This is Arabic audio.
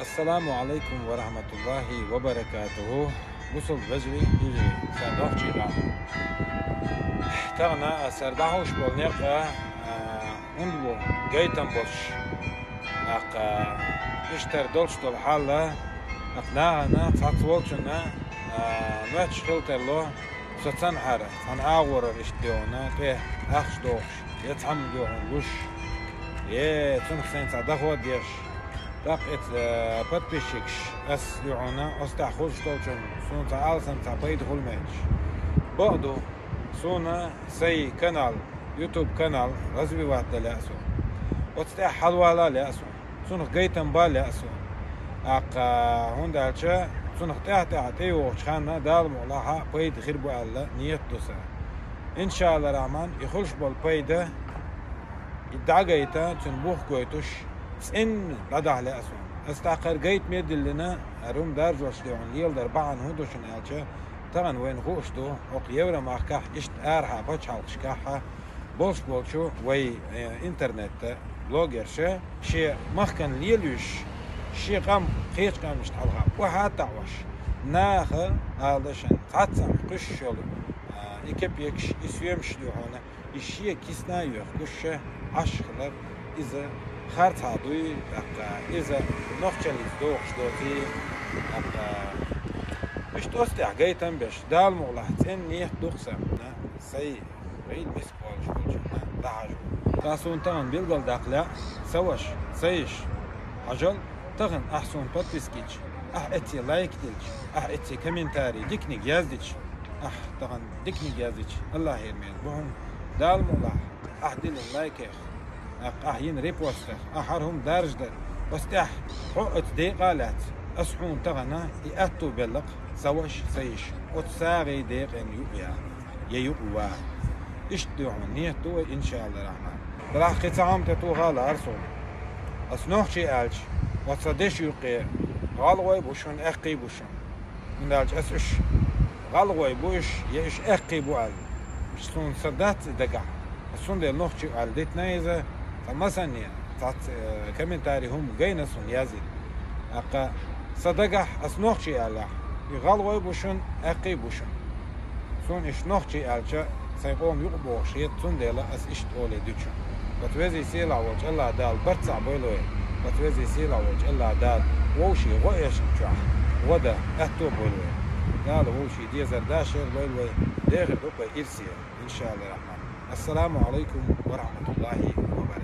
السلام عليكم ورحمة الله وبركاته. وصل بجري يجي سردوح جيغا تغنى سردوحوش بولنيقا اندبو جيتن بوش اق اشتر دولش دول حالة اقناغنا فاتولشنا نواتش خلتر له ستسان حارة عن اغور اشتيونا تيه اخش دوش يتحم ديوهن لوش تنخ سين صدق ديش دقت подписчикш اس يعونا استع خوش توجن سون تعال سن تعبيد خلمش بعدو سونا سي كانال يوتيوب كانال رزبي واحد لأسو وتستع حلوة لأسو سون جيتن با لأسو اق هوندا هالشا سون تحت تيو خاننا دال مولاها بيد خير بو الله نيت دوسا ان شاء الله الرحمن يخلش بالبيده الدعجيتا تنبوخ كويتوش إن لدع لأسون استعقر جيت ميد لنا أروم دار جوش ليون يل در بعن هودوشن ألشة طبعا وين خوشتو أقيورا ما كح إشت أرها بتش حلقش كحها بولشو وي إنترنت بلوجر شيء مخكن ليلوش شيء قام خيش قام يشتغلها وحتى عوش ناخ علشان تعتصم قش شلو يكب يكش يسويمش ليهونه الشيء كيسنا يخش عشخلر إذا خارت هادوي إذا نخشل دوخش دوتي مش توستع جيتن بش دال مغلحت إن نيح دوخسم سي بعيد مسكول شكول دعجو تاسون تغن بيلقل داقلا سوش سيش عجل تغن أحسن بطبسكيش اتي لايك ديلش اتي كومنتاري ديكني جازديش تغن ديكني جازديش الله يرمين بهم دال مغلح ديل لايك ين ريبوستر أحرهم درجة واستح حقت دقالات أسحون تغنى يأتو بلق سوش سيش وتساغي ديق إن يؤيا يؤوا اشتوعون نيتو إن شاء الله الرحمن براح قطعام تتو غال أرسول أسنوح شي ألش وتصدش يقي غالوي بوشون أقي بوشون من ألش أسش غالوي بوش يش أقي بوال مش سون صدات دقع السون دي نوح شي أل ديت نايزة فمثلا تعت كومنتاري هم جاينا سون يازيد أقا صدقه أسنوخشي على يغلوا بوشون أقي بوشون سون إيش نوخشي على سيقوم يقبو شيء سون ديلا أس إيش تقولي دوتشون بتوزي سيلا وجه الله دال برتسع بيلوي بتوزي سيلا وجه الله دال ووشي غويش شح ودا أهتو بيلوي دال ووشي دي زرداشر بيلوي ديغ بقى إرسيا إن شاء الله الرحمن. السلام عليكم ورحمة الله وبركاته.